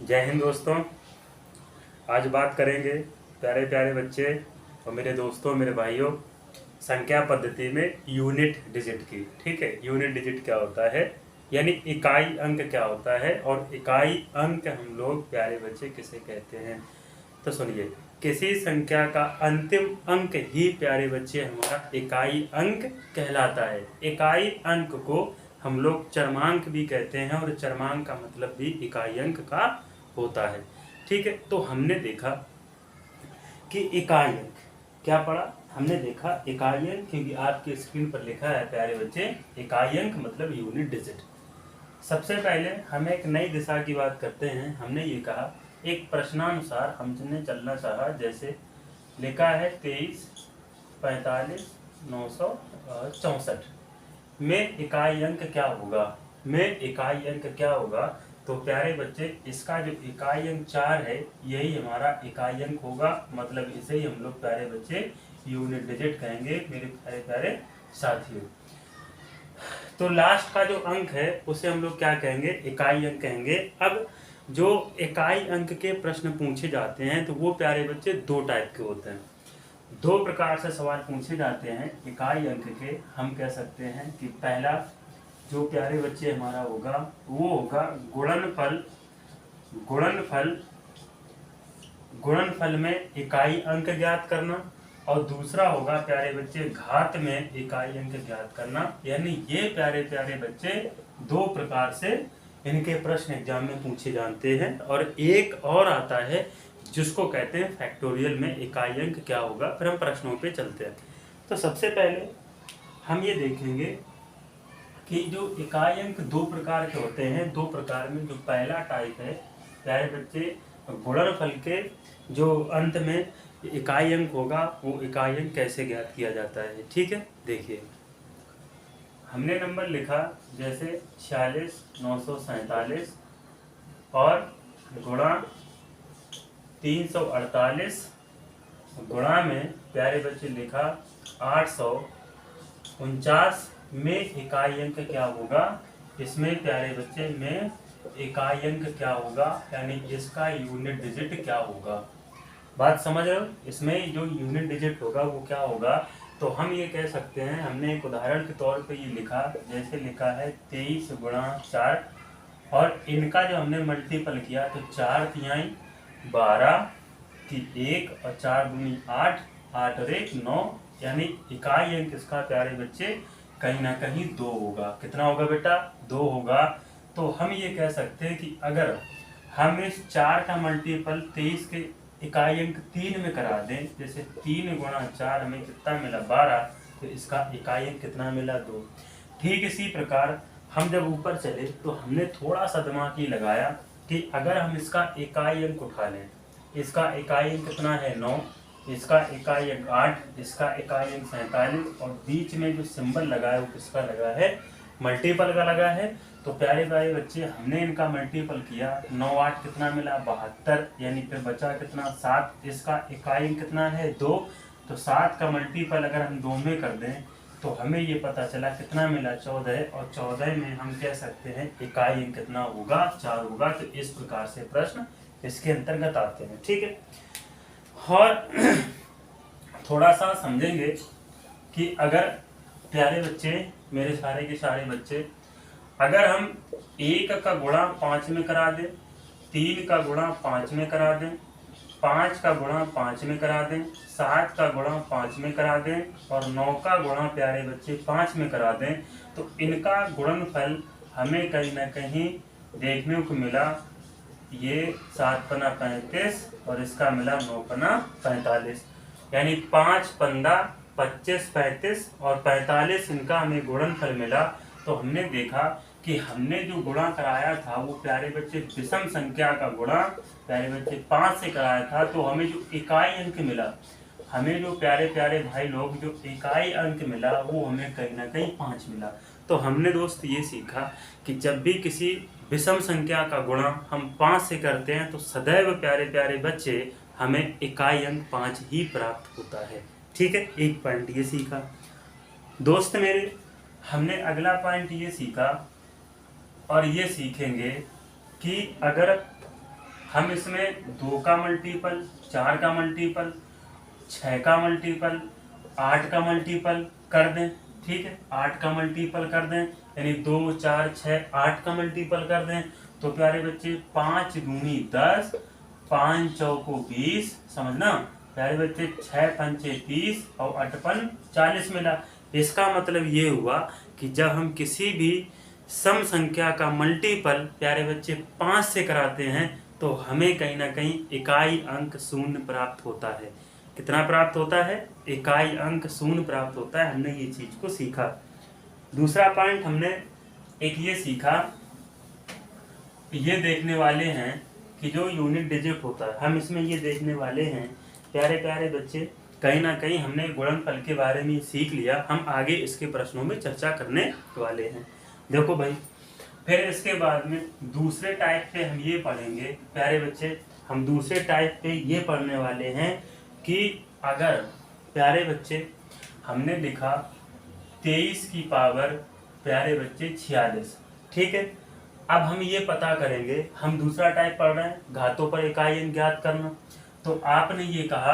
जय हिंद दोस्तों। आज बात करेंगे प्यारे प्यारे बच्चे और मेरे दोस्तों, मेरे भाइयों, संख्या पद्धति में यूनिट डिजिट की। ठीक है, यूनिट डिजिट क्या होता है, यानी इकाई अंक क्या होता है, और इकाई अंक हम लोग प्यारे बच्चे किसे कहते हैं। तो सुनिए, किसी संख्या का अंतिम अंक ही प्यारे बच्चे हमारा इकाई अंक कहलाता है। इकाई अंक को हम लोग चरमांक भी कहते हैं, और चरमांक का मतलब भी इकाई अंक का होता है। ठीक है, तो हमने देखा कि इकाई अंक क्या पढ़ा, हमने देखा इकाई अंक, क्योंकि आपके स्क्रीन पर लिखा है प्यारे बच्चे इकाई अंक मतलब यूनिट डिजिट। सबसे पहले हम एक नई दिशा की बात करते हैं। हमने ये कहा एक प्रश्नानुसार हमने चलना चाहा, जैसे लिखा है 23 45 964 में इकाई अंक क्या होगा, में इकाई अंक क्या होगा। तो प्यारे बच्चे इसका जो इकाई अंक 4 है यही हमारा इकाई अंक होगा, मतलब इसे ही हम लोग प्यारे बच्चे यूनिट डिजिट कहेंगे मेरे प्यारे प्यारे साथियों। तो लास्ट का जो अंक है उसे हम लोग क्या कहेंगे, इकाई अंक कहेंगे। अब जो इकाई अंक के प्रश्न पूछे जाते हैं तो वो प्यारे बच्चे दो टाइप के होते हैं। दो प्रकार से सवाल पूछे जाते हैं इकाई अंक के। हम कह सकते हैं कि पहला जो प्यारे बच्चे हमारा होगा वो होगा गुणनफल। गुणनफल गुणनफल में इकाई अंक ज्ञात करना, और दूसरा होगा प्यारे बच्चे घात में इकाई अंक ज्ञात करना। यानी ये प्यारे प्यारे बच्चे दो प्रकार से इनके प्रश्न एग्जाम में पूछे जाते हैं। और एक और आता है जिसको कहते हैं फैक्टोरियल में इकाई अंक क्या होगा। फिर हम प्रश्नों पे चलते हैं। तो सबसे पहले हम ये देखेंगे कि जो इकाई अंक दो प्रकार के होते हैं। दो प्रकार में जो पहला टाइप है प्यारे बच्चे गुणनफल के जो अंत में इकाई अंक होगा, वो इकाई अंक कैसे ज्ञात किया जाता है। ठीक है, देखिए हमने नंबर लिखा जैसे 46 947 और गुणा 348 गुणा में प्यारे बच्चे लिखा 849 में इकाई अंक क्या होगा। इसमें प्यारे बच्चे में इकाई अंक क्या होगा, यानी इसका यूनिट डिजिट क्या होगा। बात समझ रहे हो, इसमें जो यूनिट डिजिट होगा वो क्या होगा। तो हम ये कह सकते हैं, हमने एक उदाहरण के तौर पे ये लिखा, जैसे लिखा है 23 गुणा 4, और इनका जो हमने मल्टीपल किया तो 4 तिहाई 12 की 1 और 4 दूनी 8, 8 और 1 9, यानी इकाई अंक इसका प्यारे बच्चे कहीं ना कहीं 2 होगा। कितना होगा बेटा, 2 होगा। तो हम ये कह सकते हैं कि अगर हम इस 4 का मल्टीपल 23 के इकाई अंक 3 में करा दें, जैसे 3 गुणा 4 हमें कितना मिला 12, तो इसका इकाई अंक कितना मिला 2। ठीक इसी प्रकार हम जब ऊपर चले तो हमने थोड़ा सा दिमाग ये लगाया कि अगर हम इसका इकाई अंक उठा लें, इसका इकाई अंक कितना है 9, इसका इकाई अंक 8, इसका इकाई अंक 47, और बीच में जो सिंबल लगा है वो किसका लगा है, मल्टीपल का लगा है। तो प्यारे प्यारे बच्चे हमने इनका मल्टीपल किया, 9 8 कितना मिला 72, यानी फिर बचा कितना 7, इसका इकाई अंक कितना है 2। तो 7 का मल्टीपल अगर हम 2 में कर दें तो हमें ये पता चला कितना मिला 14, और 14 में हम कह सकते हैं इकाई अंक कितना होगा 4 होगा। तो इस प्रकार से प्रश्न इसके अंतर्गत आते हैं। ठीक है, और थोड़ा सा समझेंगे कि अगर प्यारे बच्चे, मेरे सारे के सारे बच्चे, अगर हम 1 का गुणा 5 में करा दें, 3 का गुणा 5 में करा दें, 5 का गुणा 5 में करा दें, 7 का गुणा 5 में करा दें, और 9 का गुणा प्यारे बच्चे 5 में करा दें, तो इनका गुणनफल हमें कहीं ना कहीं देखने को मिला, ये 7 पना 35 और इसका मिला 9 पना 45, यानी 5 पंदा 25 35 और 45 इनका हमें गुणनफल मिला। तो हमने देखा कि हमने जो गुणा कराया था वो प्यारे बच्चे विषम संख्या का गुणा प्यारे बच्चे 5 से कराया था। तो हमें जो इकाई अंक मिला, हमें जो प्यारे प्यारे भाई लोग जो इकाई अंक मिला वो हमें कहीं ना कहीं 5 मिला। तो हमने दोस्त ये सीखा कि जब भी किसी विषम संख्या का गुणा हम 5 से करते हैं तो सदैव प्यारे प्यारे बच्चे हमें इकाई अंक 5 ही प्राप्त होता है। ठीक है, एक पॉइंट ये सीखा दोस्त मेरे। हमने अगला पॉइंट ये सीखा और ये सीखेंगे कि अगर हम इसमें 2 का मल्टीपल, 4 का मल्टीपल, 6 का मल्टीपल, 8 का मल्टीपल कर दें। ठीक है, 8 का मल्टीपल कर दें, यानी 2 4 6 8 का मल्टीपल कर दें। तो प्यारे बच्चे 5 दूनी 10, 5 चौको 20, समझना प्यारे बच्चे, 6 पंचे 30 और 8 पन 40 मिला। इसका मतलब ये हुआ कि जब हम किसी भी सम संख्या का मल्टीपल प्यारे बच्चे 5 से कराते हैं तो हमें कहीं ना कहीं इकाई अंक शून्य प्राप्त होता है। कितना प्राप्त होता है? इकाई अंक शून्य प्राप्त होता है। हमने ये चीज को सीखा। दूसरा पॉइंट हमने एक ये सीखा, ये देखने वाले हैं कि जो यूनिट डिजिट होता है, हम इसमें ये देखने वाले हैं प्यारे प्यारे बच्चे, कहीं ना कहीं हमने गुणनफल के बारे में सीख लिया। हम आगे इसके प्रश्नों में चर्चा करने वाले हैं। देखो भाई, फिर इसके बाद में दूसरे टाइप पे हम ये पढ़ेंगे प्यारे बच्चे, हम दूसरे टाइप पे ये पढ़ने वाले हैं कि अगर प्यारे बच्चे हमने लिखा 23 की पावर प्यारे बच्चे 46, ठीक है। अब हम ये पता करेंगे, हम दूसरा टाइप पढ़ रहे हैं घातों पर इकाई अंक ज्ञात करना। तो आपने ये कहा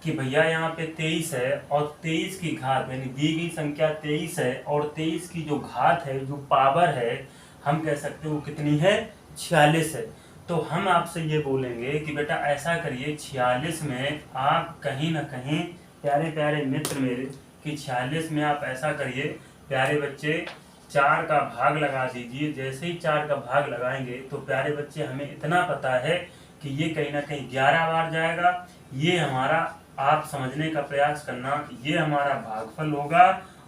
कि भैया यहाँ पे 23 है और 23 की घात यानी दी गई संख्या 23 है और 23 की जो घात है, जो पावर है, हम कह सकते हैं वो कितनी है? 46 है। तो हम आपसे ये बोलेंगे कि बेटा ऐसा करिए, 46 में आप कहीं ना कहीं प्यारे प्यारे मित्र मेरे, कि 46 में आप ऐसा करिए प्यारे बच्चे 4 का भाग लगा दीजिए। जैसे ही 4 का भाग लगाएंगे तो प्यारे बच्चे हमें इतना पता है कि ये कहीं ना कहीं 11 बार जाएगा। ये हमारा, आप समझने का प्रयास करना, ये हमारा भागफल होगा।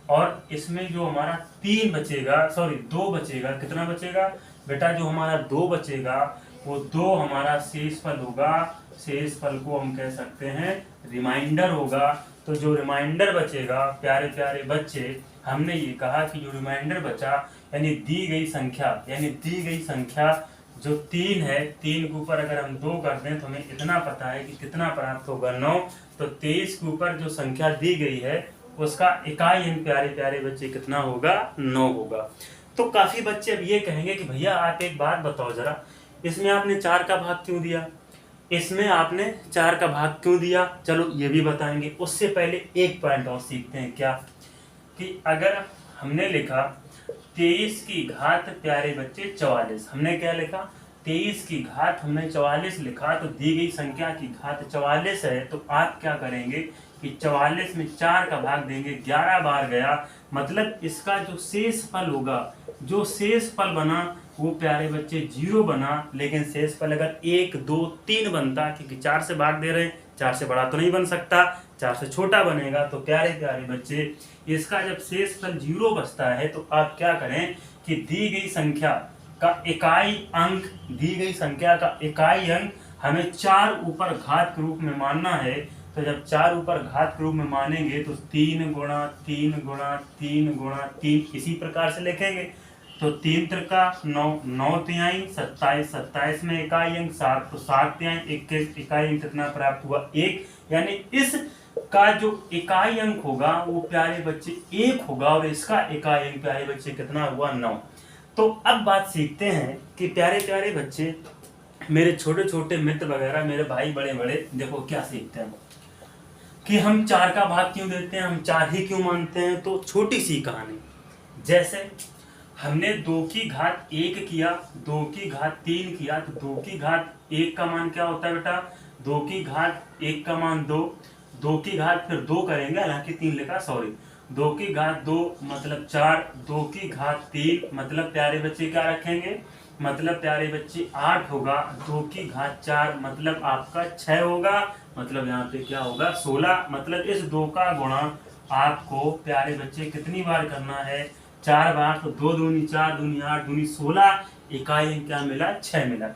और इसमें जो हमारा 3 बचेगा, सॉरी 2 बचेगा, कितना बचेगा बेटा? जो हमारा 2 बचेगा वो 2 हमारा शेषफल होगा। शेषफल को हम कह सकते हैं रिमाइंडर होगा। तो जो रिमाइंडर बचेगा प्यारे प्यारे बच्चे, हमने ये कहा कि जो रिमाइंडर बचा यानी दी गई संख्या जो 3 है, 3 के ऊपर अगर हम 2 कर दें तो हमें इतना पता है कि कितना प्राप्त होगा? 9। तो 23 के ऊपर जो संख्या दी गई है उसका इकाई अंक प्यारे प्यारे बच्चे कितना होगा? 9 होगा। तो काफी बच्चे अब ये कहेंगे कि भैया आप एक बात बताओ जरा, इसमें आपने 4 का भाग क्यों दिया? इसमें आपने 4 का भाग क्यों दिया? चलो ये भी बताएंगे। उससे पहले एक पॉइंट और सीखते हैं, क्या कि अगर हमने लिखा 23 की घात प्यारे बच्चे 44, हमने क्या लिखा? 23 की घात हमने 44 लिखा, तो दी गई संख्या की घात 44 है। तो आप क्या करेंगे कि 44 में 4 का भाग देंगे, 11 बार गया, मतलब इसका जो शेषफल होगा, जो शेषफल बना वो प्यारे बच्चे 0 बना। लेकिन शेषफल अगर 1 2 3 बनता, क्योंकि 4 से भाग दे रहे हैं, 4 से बड़ा तो नहीं बन सकता, 4 से छोटा बनेगा। तो प्यारे प्यारे बच्चे, इसका जब शेषफल 0 बचता है तो आप क्या करें कि दी गई संख्या का इकाई अंक, दी गई संख्या का इकाई अंक हमें 4 ऊपर घात के रूप में मानना है। तो जब 4 ऊपर घात के रूप में मानेंगे तो 3 गुणा 3 गुणा 3 गुणा 3 इसी प्रकार से लिखेंगे। तो 3 त्रिका 9, 9 तिहाई 27, 27 में इकाई अंक 7, तो 7 तिहाई 21, इकाई अंक कितना प्राप्त हुआ? 1। यानी इस का जो इकाई अंक होगा वो प्यारे बच्चे 1 होगा और इसका इकाई अंक प्यारे बच्चे कितना हुआ? 9। तो अब बात सीखते हैं कि प्यारे प्यारे बच्चे, मेरे छोटे छोटे मित्र वगैरह, मेरे भाई बड़े बड़े, देखो क्या सीखते हैं कि हम 4 का भाग क्यों देते हैं, हम 4 ही क्यों मानते हैं। तो छोटी सी कहानी, जैसे हमने 2 की घात 1 किया, 2 की घात 3 किया, तो 2 की घात 1 का मान क्या होता है बेटा? 2 की घात 1 का मान 2, 2 की घात फिर 2 करेंगे, हालांकि 3 लिखा, सॉरी, 2 की घात 2 मतलब 4, 2 की घात 3 मतलब प्यारे बच्चे क्या रखेंगे? मतलब प्यारे बच्चे 8 होगा। 2 की घात 4 मतलब आपका 6 होगा, मतलब यहाँ पे क्या होगा? 16। मतलब इस 2 का गुणा आपको प्यारे बच्चे कितनी बार करना है? 4 बार। तो 2 दूनी 4, दूनी 8, दूनी 16, इकाई अंक क्या मिला? 6 मिला।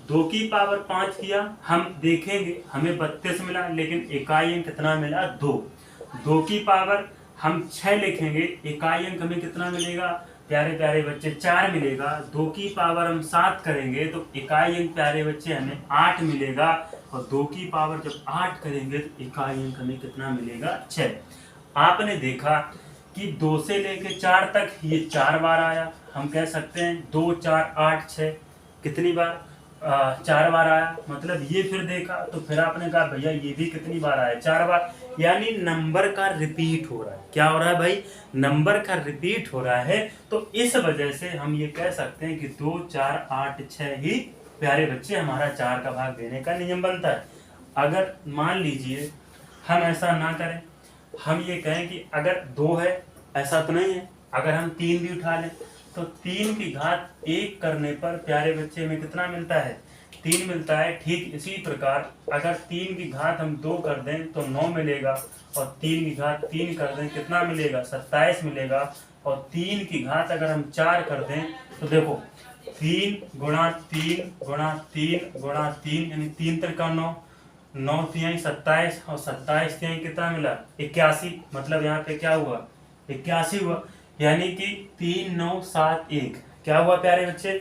2 की पावर 5 किया, हम देखेंगे हमें 32 मिला, लेकिन इकाई अंक कितना मिला? 2। 2 की पावर हम 6 लिखेंगे, इकाई अंक हमें कितना मिलेगा प्यारे प्यारे बच्चे? 4 मिलेगा। 2 की पावर हम 7 करेंगे तो इकाई अंक प्यारे बच्चे हमें 8 मिलेगा, और 2 की पावर जब 8 करेंगे तो इकाई अंक हमें कितना मिलेगा? 6। आपने देखा कि 2 से लेके 4 तक ये 4 बार आया, हम कह सकते हैं 2 4 8 6 कितनी बार? 4 बार आया, मतलब ये फिर देखा तो फिर आपने कहा भैया ये भी कितनी बार आया, 4 बार, यानी नंबर का रिपीट हो रहा है। क्या हो रहा है भाई, नंबर का रिपीट हो रहा है। तो इस वजह से हम ये कह सकते हैं कि 2, 4, 8, 6 ही प्यारे बच्चे हमारा 4 का भाग देने का नियम बनता है। अगर मान लीजिए हम ऐसा ना करें, हम ये कहें कि अगर 2 है, ऐसा तो नहीं है, अगर हम 3 भी उठा लें तो 3 की घात 1 करने पर प्यारे बच्चे में कितना मिलता है, 3 मिलता है। ठीक इसी प्रकार अगर 3 की घात हम 2 कर दें तो 9 मिलेगा, और 3 की घात 3 कर दें कितना मिलेगा, 27 मिलेगा। और 3 की घात अगर हम 4 कर दें तो देखो 3 गुणा 3 गुणा 3 गुणा 3 यानी 3 त्रिका 9, 9 तिहाई 27, और 27 तिहाई कितना मिला, 81। मतलब यहाँ पे क्या हुआ, 81 हुआ, यानी कि 3, 9, 7, 1 क्या हुआ प्यारे बच्चे,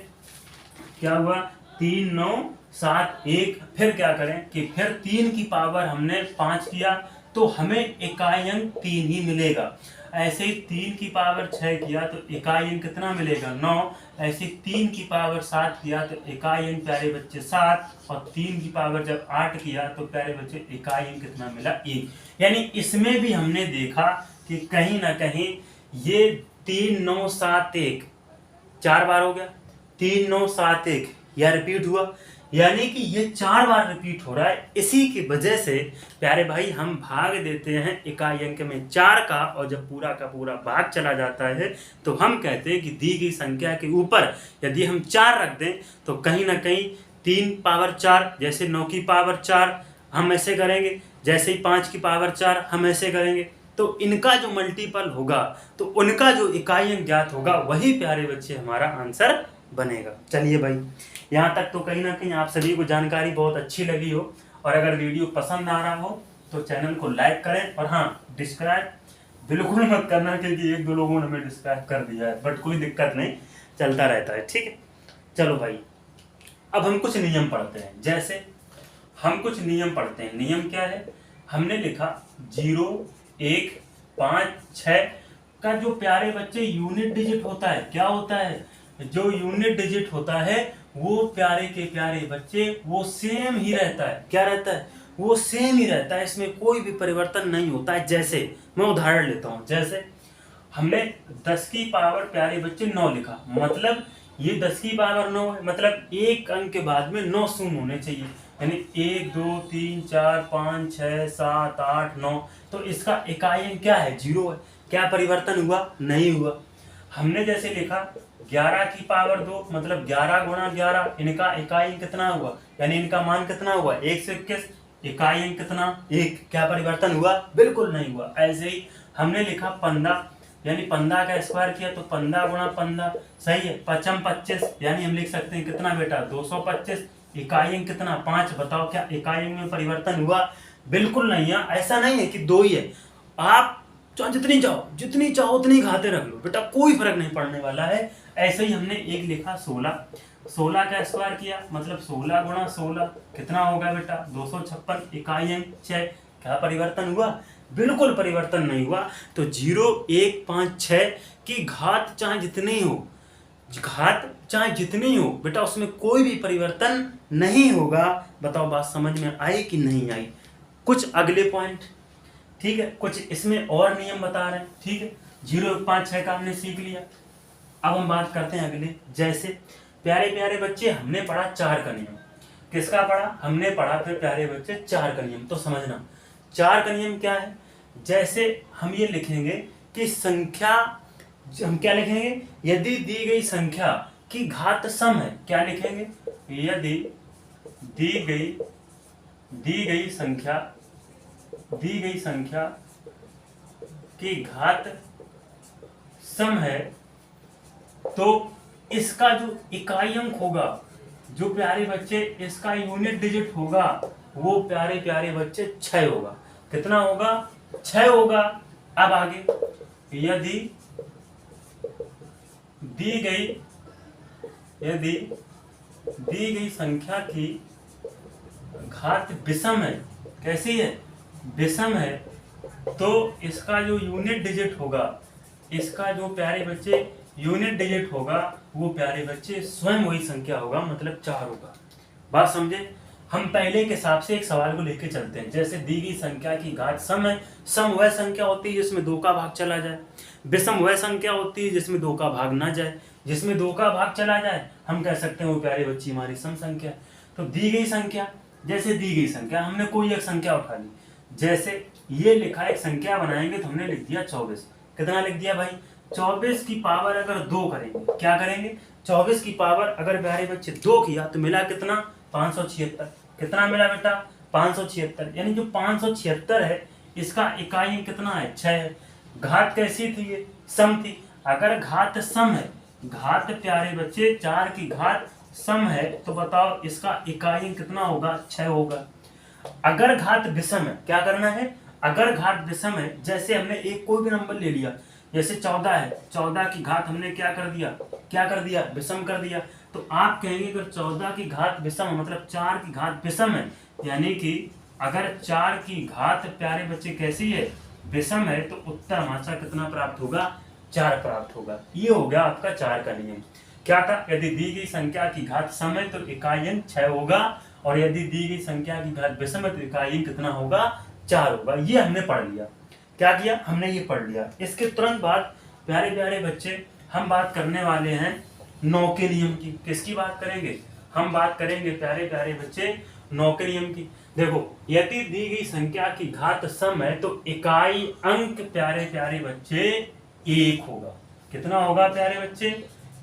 क्या हुआ, 3, 9, 7, 1। फिर क्या करें कि फिर 3 की पावर हमने 5 किया तो हमें इकाई अंक 3 ही मिलेगा। ऐसे ही 3 की पावर 6 किया तो इकाई अंक कितना मिलेगा, 9। ऐसे 3 की पावर 7 किया तो इकाई अंक प्यारे बच्चे 7, और 3 की पावर जब 8 किया तो प्यारे बच्चे इकाई अंक कितना मिला, 1। यानी इसमें भी हमने देखा कि कहीं ना कहीं ये 3, 9, 7, 1 4 बार हो गया, 3, 9, 7, 1 यह रिपीट हुआ, यानी कि ये 4 बार रिपीट हो रहा है। इसी की वजह से प्यारे भाई हम भाग देते हैं इकाई अंक में 4 का, और जब पूरा का पूरा भाग चला जाता है तो हम कहते हैं कि दी गई संख्या के ऊपर यदि हम 4 रख दें तो कहीं ना कहीं 3 पावर 4, जैसे 9 की पावर 4 हम ऐसे करेंगे, जैसे ही 5 की पावर 4 हम ऐसे करेंगे, तो इनका जो मल्टीपल होगा तो उनका जो इकाई अंक ज्ञात होगा वही प्यारे बच्चे हमारा आंसर बनेगा। चलिए भाई, यहाँ तक तो कहीं ना कहीं आप सभी को जानकारी बहुत अच्छी लगी हो, और अगर वीडियो पसंद आ रहा हो तो चैनल को लाइक करें, और हाँ, डिस्क्राइब बिल्कुल मत करना, क्योंकि 1-2 लोगों ने हमें डिस्क्राइब कर दिया है, बट कोई दिक्कत नहीं, चलता रहता है, ठीक है। चलो भाई, अब हम कुछ नियम पढ़ते हैं। जैसे हम कुछ नियम पढ़ते हैं। नियम क्या है, हमने लिखा 0, 1, 5, 6 का जो प्यारे बच्चे यूनिट डिजिट होता है, क्या होता है, जो यूनिट डिजिट होता है वो प्यारे के प्यारे बच्चे वो सेम ही रहता है। क्या रहता है, वो सेम ही रहता है, इसमें कोई भी परिवर्तन नहीं होता है। जैसे मैं उदाहरण लेता हूं, जैसे हमने 10 की पावर प्यारे बच्चे 9 लिखा, मतलब ये 10 की पावर 9 है, मतलब एक अंक के बाद में 9 शून्य होने चाहिए, यानी 1, 2, 3, 4, 5, 6, 7, 8, 9। तो इसका इकाई अंक क्या है, 0 है। क्या परिवर्तन हुआ, नहीं हुआ। हमने जैसे लिखा 11 की पावर 2, मतलब 11 गुणा 11, इनका इकाई अंक कितना हुआ, यानी इनका मान कितना हुआ, 1 से 21, इकाई अंक कितना, 1। क्या परिवर्तन हुआ, बिल्कुल नहीं हुआ। ऐसे ही हमने लिखा 15, यानी 15 का स्क्वायर किया तो 15 गुणा 15, सही है, 5 25, यानी हम लिख सकते हैं कितना बेटा, 225, इकाई अंक कितना, 5। बताओ क्या इकाई अंक में परिवर्तन हुआ, बिल्कुल नहीं है। ऐसा नहीं है कि 2 ही है, आप जितनी चाहो उतनी घाते रख लो बेटा, कोई फर्क नहीं पड़ने वाला है। ऐसे ही हमने एक लिखा 16, 16 का स्क्वायर किया मतलब 16 गुणा 16 कितना होगा बेटा, 256, इकाई अंक 6। क्या परिवर्तन हुआ, बिल्कुल परिवर्तन नहीं हुआ। तो 0, 1, 5, 6 की घात चाहे जितनी हो, घात चाहे जितनी हो बेटा, उसमें कोई भी परिवर्तन नहीं होगा। बताओ बात समझ में आई कि नहीं आई। कुछ अगले पॉइंट, ठीक है, कुछ इसमें और नियम बता रहे हैं, ठीक है। 0, 1, 5, 6 का हमने सीख लिया। अब हम बात करते हैं अगले। जैसे प्यारे प्यारे बच्चे हमने पढ़ा 4 का नियम, किसका पढ़ा, हमने पढ़ा फिर प्यारे बच्चे 4 का नियम। तो समझना 4 का नियम क्या है। जैसे हम ये लिखेंगे कि संख्या, हम क्या लिखेंगे, यदि दी गई संख्या की घात सम है, क्या लिखेंगे, यदि दी गई संख्या की घात सम है तो इसका जो इकाई अंक होगा, जो प्यारे बच्चे इसका यूनिट डिजिट होगा, वो प्यारे प्यारे बच्चे 6 होगा। कितना होगा, 6 होगा। अब आगे, यदि दी गई संख्या की घात विषम है, कैसी है, विषम है, तो इसका जो यूनिट डिजिट होगा, इसका जो प्यारे बच्चे यूनिट डिजिट होगा, वो प्यारे बच्चे स्वयं वही संख्या होगा, मतलब 4 होगा। बात समझे। हम पहले के हिसाब से एक सवाल को लेके चलते हैं। जैसे दी गई संख्या की घात सम है, सम वह संख्या होती है जिसमें 2 का भाग चला जाए, विषम वह संख्या होती है जिसमें 2 का भाग ना जाए। जिसमें 2 का भाग चला जाए हम कह सकते हैं वो प्यारे बच्ची हमारी सम संख्या। तो दी गई संख्या, जैसे दी गई संख्या हमने कोई एक संख्या उठा ली, जैसे ये लिखा एक संख्या बनाएंगे तो हमने लिख दिया 24। कितना लिख दिया भाई? 24 की पावर अगर 2 करेंगे, क्या करेंगे? 24 की पावर अगर प्यारे बच्चे 2 किया तो मिला कितना? 576। कितना मिला बेटा? 576। यानी जो 576 है इसका इकाई कितना है? 6 है। घात कैसी थी? ये सम थी। अगर घात सम है, घात प्यारे बच्चे 4 की घात सम है, तो बताओ इसका इकाई कितना होगा? 6 होगा। अगर घात विषम है, क्या करना है? अगर घात विषम है, जैसे हमने एक कोई भी नंबर ले लिया, जैसे 14 है, 14 की घात हमने क्या कर दिया? क्या कर दिया? विषम कर दिया। तो आप कहेंगे अगर 14 की घात विषम मतलब 4 की घात विषम है, यानी कि अगर 4 की घात प्यारे बच्चे कैसी है? विषम है, तो उत्तर हमारा कितना प्राप्त होगा? 4 प्राप्त होगा। ये हो गया आपका 4 का नियम। क्या था? यदि दी गई संख्या की घात सम है तो इकाई अंक 6 होगा, और यदि दी गई संख्या की घात विषम है तो इकाई अंक कितना होगा? 4 होगा। ये हमने पढ़ लिया। क्या किया हमने? ये पढ़ लिया। इसके तुरंत बाद प्यारे प्यारे बच्चे हम बात करने वाले हैं 9 के नियम की। किसकी बात करेंगे? हम बात करेंगे प्यारे प्यारे बच्चे 9 के नियम की। देखो, यदि दी गई संख्या की घात सम है तो इकाई अंक प्यारे प्यारे बच्चे 1 होगा। कितना होगा प्यारे बच्चे?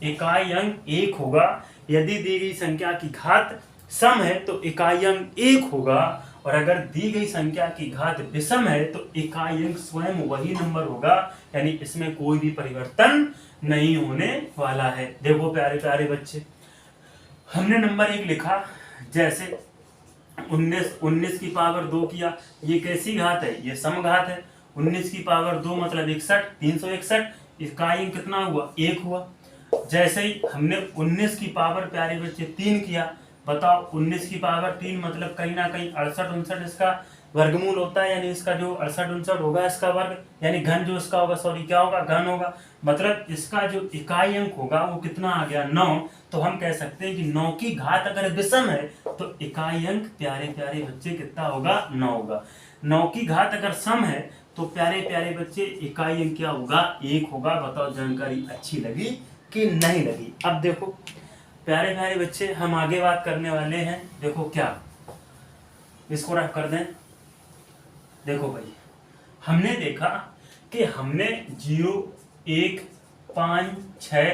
इकाई अंक 1 होगा। यदि दी गई संख्या की घात सम है तो इकाई अंक 1 होगा, और अगर दी गई संख्या की घात विषम है तो इकाई अंक स्वयं वही नंबर होगा, यानी इसमें कोई भी परिवर्तन नहीं होने वाला है। देखो प्यारे प्यारे बच्चे, हमने नंबर 1 लिखा, जैसे 19 की पावर 2 किया, ये कैसी घात है? ये सम घात है। 19 की पावर 2 मतलब 61, 361, इकाई अंक कितना हुआ? 1 हुआ। जैसे ही हमने 19 की पावर प्यारे बच्चे 3 किया, बताओ 19 की पावर 3 मतलब कहीं ना कहीं 68 69 इसका वर्गमूल होता है, यानी इसका जो 68 69 होगा इसका वर्ग, यानी घन जो इसका होगा, सॉरी क्या होगा? घन होगा। मतलब इसका जो इकाई अंक होगा वो कितना आ गया? 9। तो हम कह सकते हैं कि 9 की घात अगर विषम है तो इकाई अंक प्यारे प्यारे बच्चे कितना होगा? 9 होगा। 9 की घात अगर सम है तो प्यारे प्यारे बच्चे इकाई अंक क्या होगा? 1 होगा। बताओ जानकारी अच्छी लगी कि नहीं लगी? अब देखो प्यारे प्यारे बच्चे, हम आगे बात करने वाले हैं। देखो क्या, इसको रफ कर दें। देखो भाई, हमने देखा कि हमने 0 1 5 6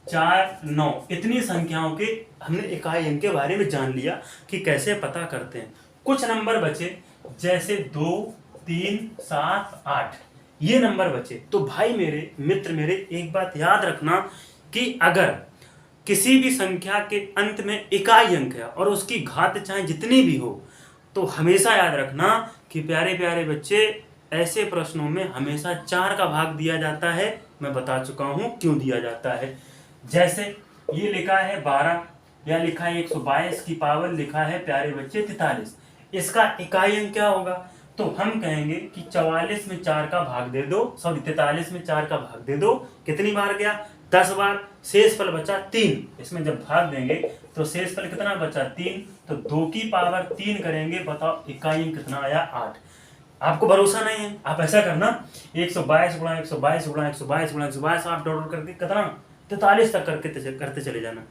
4 9 इतनी संख्याओं के हमने इकाई अंक के बारे में जान लिया कि कैसे पता करते हैं। कुछ नंबर बचे, जैसे 2 3 7 8, ये नंबर बचे। तो भाई मेरे मित्र मेरे, एक बात याद रखना कि अगर किसी भी संख्या के अंत में इकाई अंक है और उसकी घात चाहे जितनी भी हो, तो हमेशा याद रखना कि प्यारे प्यारे बच्चे ऐसे प्रश्नों में हमेशा 4 का भाग दिया जाता है। मैं बता चुका हूं क्यों दिया जाता है। जैसे ये लिखा है 12, या लिखा है 122 की पावर लिखा है प्यारे बच्चे 43, इसका इकाई अंक क्या होगा? तो हम कहेंगे कि 44 में 4 का भाग दे दो, सॉरी 43 में 4 का भाग दे दो। कितनी बार गया? 10 बार। शेष फल बचा 3। इसमें जब भाग देंगे तो शेष फल कितना बचा? 3। तो 2 की पावर 3 करेंगे, बताओ इकाई अंक कितना आया? 8। आपको भरोसा नहीं है, आप ऐसा करना 122 गुणा 122 गुणा 122 गुणा 122 आप डॉट करके कितना 43 तक करते चले जाना।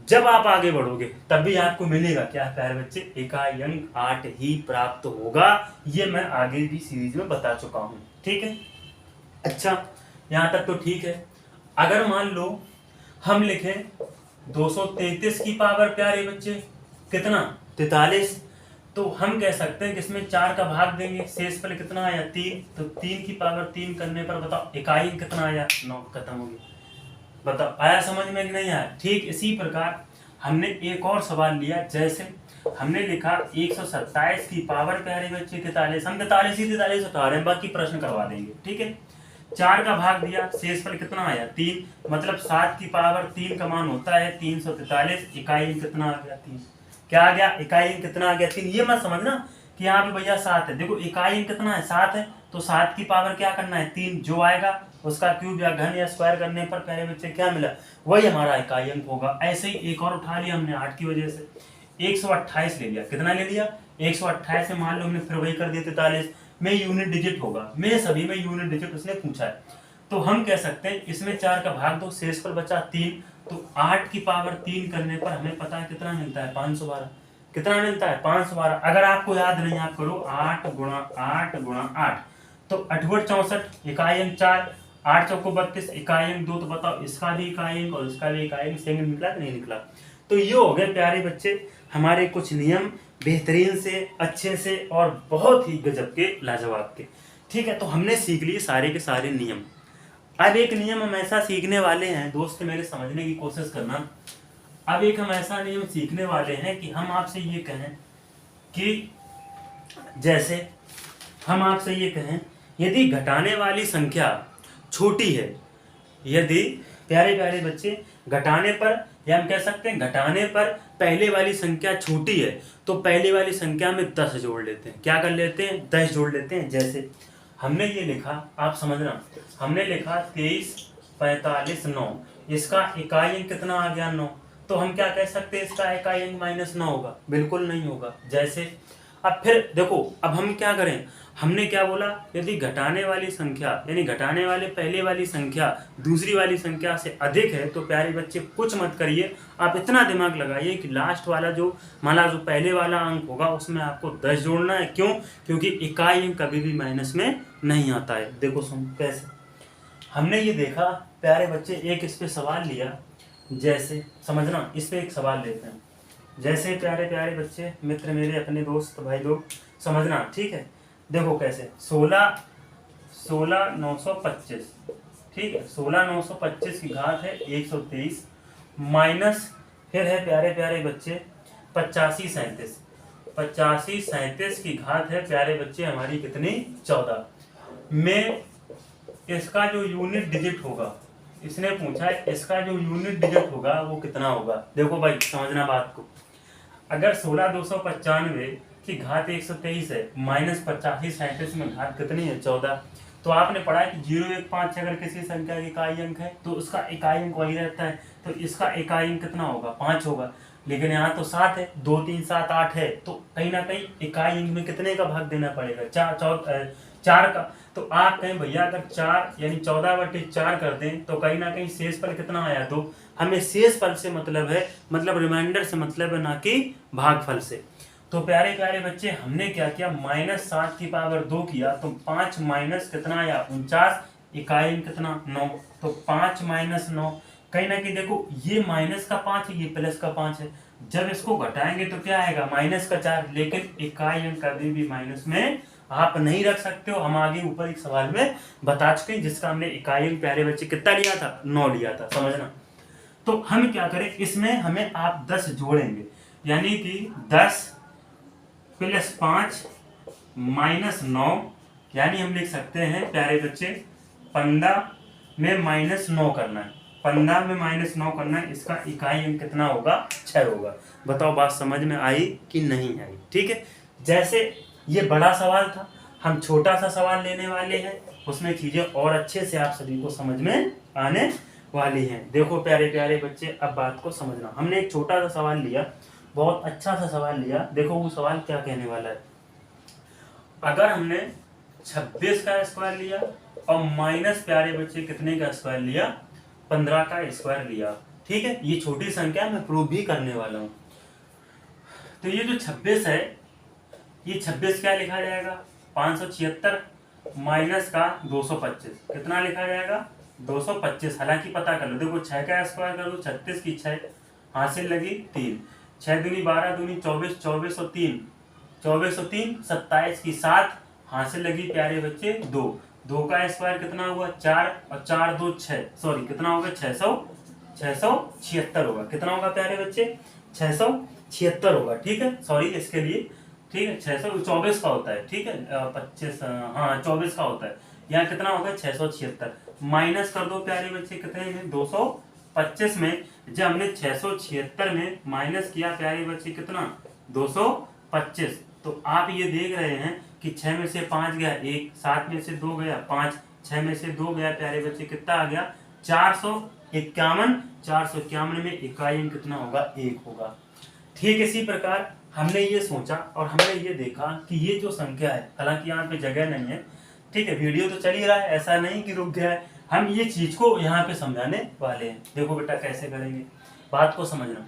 जब आप आगे बढ़ोगे तब भी आपको मिलेगा क्या प्यारे बच्चे? इकाई अंक 8 ही प्राप्त होगा। ये मैं आगे भी सीरीज में बता चुका हूं। ठीक है, अच्छा यहां तक तो ठीक है। अगर मान लो हम लिखें 233 की पावर प्यारे बच्चे कितना? 43, तो हम कह सकते हैं कि इसमें 4 का भाग देंगे, शेष फल कितना आया? 3। तो 3 की पावर 3 करने पर बताओ इकाई कितना आया? 9। खत्म हो गया। बताओ आया समझ में कि नहीं आया? ठीक इसी प्रकार हमने एक और सवाल लिया, जैसे हमने लिखा 127 की पावर प्यारे बच्चे 43, हम 43 उठा रहे हैं, बाकी प्रश्न करवा देंगे। ठीक है, 4 का भाग दिया, शेष फल कितना आया? 3। मतलब 7 की पावर 3 का मान होता है 343, इकाई कितना आ गया? 3। क्या आ गया? इकाई कितना आ गया? 3। ये मत समझना कि यहाँ पे भैया 7 है। देखो इकाई कितना है? 7 है, तो 7 की पावर क्या करना है? 3। जो आएगा उसका क्यूब या घन या स्क्वायर करने पर प्यारे बच्चे क्या मिला? वही हमारा इकाई अंक होगा। ऐसे ही एक और उठा लिया हमने 8 की वजह से। 128 ले लिया, कितना ले लिया 128 में मान लो हमने फिर वही कर दिया 43 में यूनिट डिजिट होगा, में सभी में यूनिट डिजिट उसने पूछा है। तो हम कह सकते हैं इसमें 4 का भाग दो, शेष पर बचा 3, तो 8 की पावर 3 करने पर हमें पता है कितना मिलता है 512। कितना मिलता है 512। अगर आपको याद नहीं आप करो 8 गुणा 8 गुणा 8, तो 8 64 इकाई अंक 4, 8 चौको 32 इकाई अंक 2, तो बताओ इसका भी इकाई अंक और इसका भी इकाई अंक सेकंड निकला कि नहीं निकला। तो ये हो गए प्यारे बच्चे हमारे कुछ नियम, बेहतरीन से, अच्छे से और बहुत ही गजब के, लाजवाब के। ठीक है, तो हमने सीख लिए सारे के सारे नियम। अब एक नियम हम ऐसा सीखने वाले हैं दोस्त, मेरे समझने की कोशिश करना। अब एक हम ऐसा नियम सीखने वाले हैं कि हम आपसे ये कहें कि जैसे हम आपसे ये कहें यदि घटाने वाली संख्या छोटी है, यदि प्यारे प्यारे बच्चे घटाने पर, या हम कह सकते हैं घटाने पर पहले वाली संख्या छोटी है, तो पहले वाली संख्या में 10 जोड़ लेते हैं। क्या कर लेते हैं 10 जोड़ लेते हैं। जैसे हमने ये लिखा, आप समझना, हमने लिखा 23 45 9, इसका इकाई अंक कितना आ गया 9, तो हम क्या कह सकते हैं इसका इकाई अंक -9 होगा, बिल्कुल नहीं होगा। जैसे अब फिर देखो, अब हम क्या करें, हमने क्या बोला, यदि घटाने वाली संख्या यानी घटाने वाले पहले वाली संख्या दूसरी वाली संख्या से अधिक है, तो प्यारे बच्चे कुछ मत करिए, आप इतना दिमाग लगाइए कि लास्ट वाला जो माना जो पहले वाला अंक होगा उसमें आपको 10 जोड़ना है। क्यों? क्योंकि इकाई अंक कभी भी माइनस में नहीं आता है। देखो सुन कैसे, हमने ये देखा प्यारे बच्चे, एक इस पे सवाल लिया, जैसे समझना, इस पे एक सवाल लेते हैं। जैसे प्यारे प्यारे बच्चे, मित्र मेरे, अपने दोस्त भाई लोग समझना, ठीक है। देखो कैसे 16 925, ठीक है, 16 925 की घात है 123 माइनस, फिर है प्यारे प्यारे बच्चे 85 37 की घात है प्यारे बच्चे हमारी कितनी 14 में इसका जो यूनिट डिजिट होगा, इसने पूछा है इसका जो यूनिट डिजिट होगा वो कितना होगा। देखो भाई समझना बात को, अगर 16 295 की घात 123 है माइनस 85 37 में घात कितनी है 14, तो आपने पढ़ा है कि 0 1 5 अगर किसी संख्या की इकाई अंक है तो उसका इकाई अंक वही रहता है, तो इसका इकाई अंक कितना होगा 5 होगा। लेकिन यहाँ तो 7 है, 2 3 7 8 है, तो कहीं ना कहीं इकाई अंक में कितने का भाग देना पड़ेगा 4 का। तो आप कहें भैया अगर 4 यानी 14/4 कर दें तो कहीं ना कहीं शेष फल कितना आया 2। हमें शेष फल से मतलब है, मतलब रिमाइंडर से मतलब है, ना कि भागफल से। तो प्यारे प्यारे बच्चे हमने क्या किया, -7 की पावर 2 किया, तो 5 माइनस कितना आया 49, इकाई कितना 9, तो 5 - 9, कहीं ना कहीं देखो ये माइनस का 5 है, ये प्लस का 5 है, जब इसको घटाएंगे तो क्या आएगा -4, लेकिन इकाई अंक कभी भी माइनस में आप नहीं रख सकते हो। हम आगे ऊपर एक सवाल में बता चुके हैं जिसका हमने इकाई अंक प्यारे बच्चे कितना लिया था 9 लिया था, समझना। तो हम क्या करें, इसमें हमें आप 10 जोड़ेंगे, यानी कि 10 + 5 - 9, यानी हम लिख सकते हैं प्यारे बच्चे 15 में -9 करना है, 15 में -9 करना है, इसका इकाई अंक कितना होगा 6 होगा। बताओ बात समझ में आई कि नहीं आई। ठीक है, जैसे ये बड़ा सवाल था, हम छोटा सा सवाल लेने वाले हैं, उसमें चीजें और अच्छे से आप सभी को समझ में आने वाली हैं। देखो प्यारे प्यारे बच्चे, अब बात को समझना, हमने एक छोटा सा सवाल लिया, बहुत अच्छा सा सवाल लिया। देखो वो सवाल क्या कहने वाला है, अगर हमने 26 का स्क्वायर लिया और माइनस प्यारे बच्चे कितने का स्क्वायर लिया 15 का स्क्वायर लिया, ठीक है, ये छोटी संख्या मैं प्रूव भी करने वाला हूं। तो ये जो 26 है, ये 26 क्या लिखा जाएगा 576 माइनस का 225, कितना लिखा जाएगा 225। हालांकि पता कर लो, देखो 6 का स्क्वायर कर लो, 36 की 6 हासिल लगी 3, 6 दूनी 12 दूनी 24, 24 और 3 27 की 7 हासिल लगी प्यारे बच्चे 2, 2 का स्क्वायर कितना हुआ 4 और 4 2 6, सॉरी कितना होगा 676 होगा। कितना होगा प्यारे बच्चे 676 होगा। ठीक है, सॉरी इसके लिए, ठीक है 624 का होता है, ठीक है 25 हाँ 24 का होता है, यहाँ कितना होगा 676। माइनस कर दो प्यारे बच्चे कितने में 225 में, जब हमने 676 में माइनस किया प्यारे बच्चे कितना 225, तो आप ये देख रहे हैं कि 6 में से 5 गया 1, 7 में से 2 गया 5, 6 में से 2 गया प्यारे बच्चे कितना आ गया 451। 451 में इकाई अंक कितना होगा 1 होगा। ठीक इसी प्रकार हमने ये सोचा और हमने ये देखा कि ये जो संख्या है, हालांकि यहाँ पे जगह नहीं है, ठीक है, वीडियो तो चल ही रहा है, ऐसा नहीं कि रुक गया है, हम ये चीज को यहाँ पे समझाने वाले हैं। देखो बेटा कैसे करेंगे, बात को समझना।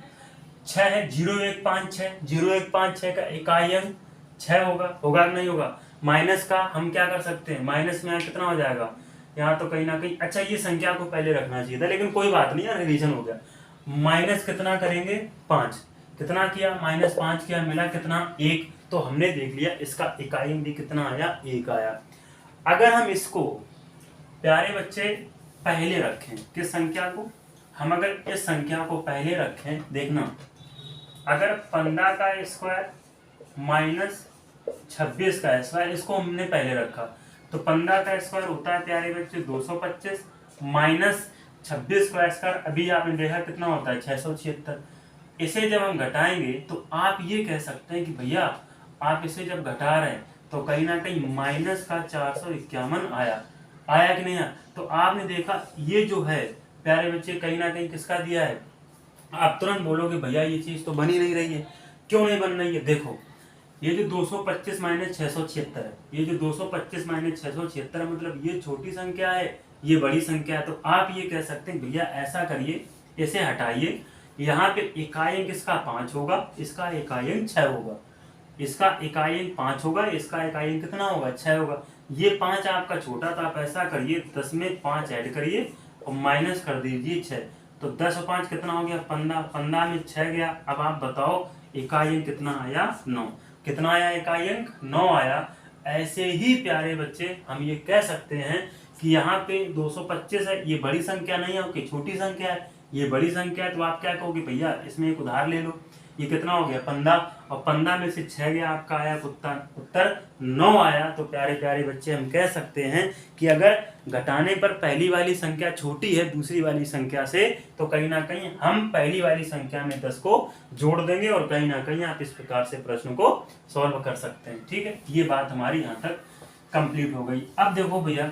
6 है, 0156, 0156 का इकाई अंक 6 होगा कि नहीं होगा। माइनस का हम क्या कर सकते हैं, माइनस में कितना हो जाएगा, यहाँ तो कहीं ना कहीं, अच्छा ये संख्या को पहले रखना चाहिए था, लेकिन कोई बात नहीं यार, रिवीजन हो गया। माइनस कितना करेंगे, 5, कितना किया, -5 किया, मिला कितना, 1। तो हमने देख लिया इसका इकाई अंक भी कितना आया, 1 आया। अगर हम इसको प्यारे बच्चे पहले रखें, किस संख्या को, हम अगर इस संख्या को पहले रखें, देखना, अगर 15 का स्क्वायर -26 का स्क्वायर, इसको हमने पहले रखा, तो 15 का स्क्वायर होता है प्यारे बच्चे 225, -26 का स्क्वायर अभी आपने देखा कितना होता है 676। इसे जब हम घटाएंगे तो आप ये कह सकते हैं कि भैया आप इसे जब घटा रहे हैं तो कहीं ना कहीं माइनस का 451 आया कि नहीं आया। तो आपने देखा ये जो है प्यारे बच्चे कहीं ना कहीं किसका दिया है। आप तुरंत बोलोगे भैया ये चीज तो बनी नहीं रही है, क्यों नहीं बन रही है। देखो ये जो 225 - 676 है, ये जो 225 - 676 मतलब ये छोटी संख्या है, ये बड़ी संख्या है। तो आप ये कह सकते हैं भैया ऐसा करिए, इसे हटाइए, यहाँ पे इकाई अंक इसका 5 होगा, इसका इकाई अंक 6 होगा, इसका इकाई अंक 5 होगा, इसका इकाई अंक कितना होगा, 6 होगा। ये 5 आपका छोटा था, आप ऐसा करिए 10 में 5 ऐड करिए और माइनस कर दीजिए 6, तो 10 और 5 कितना हो गया 15, 15 में 6 गया। अब आप बताओ इकाई अंक कितना आया, 9। कितना आया इकाई अंक, 9 आया। ऐसे ही प्यारे बच्चे हम ये कह सकते हैं कि यहाँ पे 225 है, ये बड़ी संख्या नहीं है, ओके छोटी संख्या है, ये बड़ी संख्या है। तो आप क्या कहोगे भैया इसमें एक उधार ले लो, ये कितना हो गया 15, और 15 में से 6 गया, आपका आया उत्तर 9 आया। तो प्यारे प्यारे बच्चे हम कह सकते हैं कि अगर घटाने पर पहली वाली संख्या छोटी है दूसरी वाली संख्या से, तो कहीं ना कहीं हम पहली वाली संख्या में 10 को जोड़ देंगे और कहीं ना कहीं आप इस प्रकार से प्रश्न को सॉल्व कर सकते हैं। ठीक है, ये बात हमारी यहाँ तक कंप्लीट हो गई। अब देखो भैया,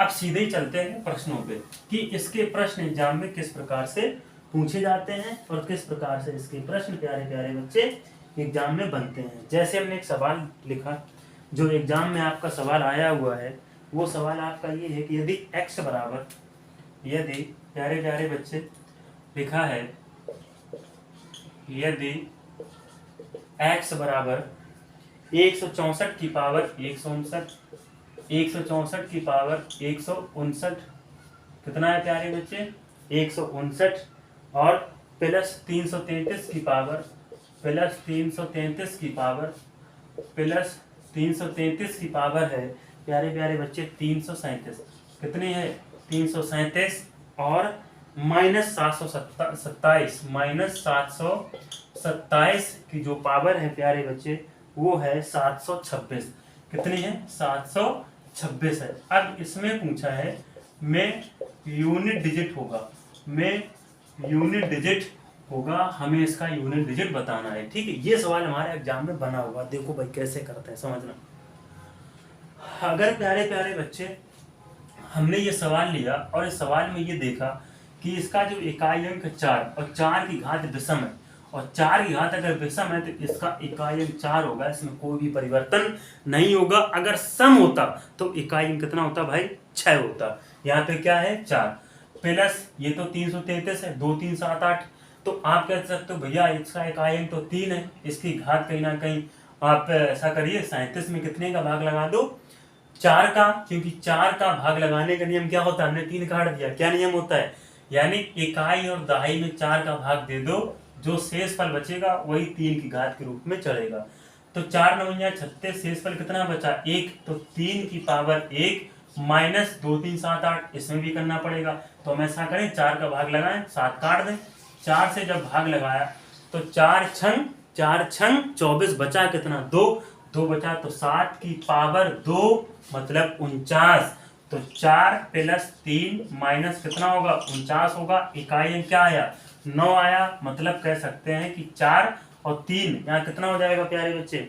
अब सीधे ही चलते हैं प्रश्नों पे कि इसके प्रश्न एग्जाम में किस प्रकार से पूछे जाते हैं और किस प्रकार से इसके प्रश्न प्यारे प्यारे बच्चे एग्जाम में बनते हैं। जैसे हमने एक सवाल लिखा, जो एग्जाम में आपका सवाल आया हुआ है, वो सवाल आपका ये है कि यदि x बराबर, यदि प्यारे प्यारे बच्चे लिखा है, यदि x बराबर 164 की पावर 159, 164 की पावर 159, कितना है प्यारे बच्चे 159, और प्लस 333 की पावर, प्लस 333 की पावर, प्लस 333 की पावर है प्यारे प्यारे बच्चे 337, कितने है 337, और -727, -727 की जो पावर है प्यारे बच्चे वो है 726, कितनी है 726 है। अब इसमें पूछा है में यूनिट डिजिट होगा, में यूनिट डिजिट होगा, हमें इसका यूनिट डिजिट बताना है। ठीक है, ये सवाल हमारे एग्जाम में बना हुआ, देखो भाई कैसे करते हैं समझना। अगर प्यारे प्यारे बच्चे हमने ये सवाल लिया और इस सवाल में ये देखा कि इसका जो इकाई अंक 4 और 4 की घात विषम है, और 4 की घात अगर विषम है तो इसका इकाई अंक 4 होगा, इसमें कोई भी परिवर्तन नहीं होगा। अगर सम होता तो इकाई अंक कितना होता भाई 6 होता। यहाँ पे क्या है 4, प्लस ये तो 333 है, 2 3 7 8, तो आप कह सकते हो भैया इसका इकाई अंक तो 3 है, इसकी घात कहीं ना कहीं आप ऐसा करिए 37 में कितने का भाग लगा दो 4 का, क्योंकि 4 का भाग लगाने का नियम क्या होता है, हमने 3 काट दिया, क्या नियम होता है, यानी इकाई और दहाई में 4 का भाग दे दो, जो शेष फल बचेगा वही 3 की घात के रूप में चलेगा। तो 4 9 36, शेष फल कितना बचा 1, तो 3 की पावर 1 माइनस 2 3 7 8, इसमें भी करना पड़ेगा। तो हम ऐसा करें 4 का भाग लगाएं, 7 काट दें, 4 से जब भाग लगाया तो 4 छंग 24, बचा कितना 2 बचा, तो 7 की पावर 2 मतलब 49, तो 4 प्लस 3 माइनस कितना होगा 49 होगा। इकाई अंक क्या आया 9 आया, मतलब कह सकते हैं कि 4 और 3 यहाँ कितना हो जाएगा प्यारे बच्चे,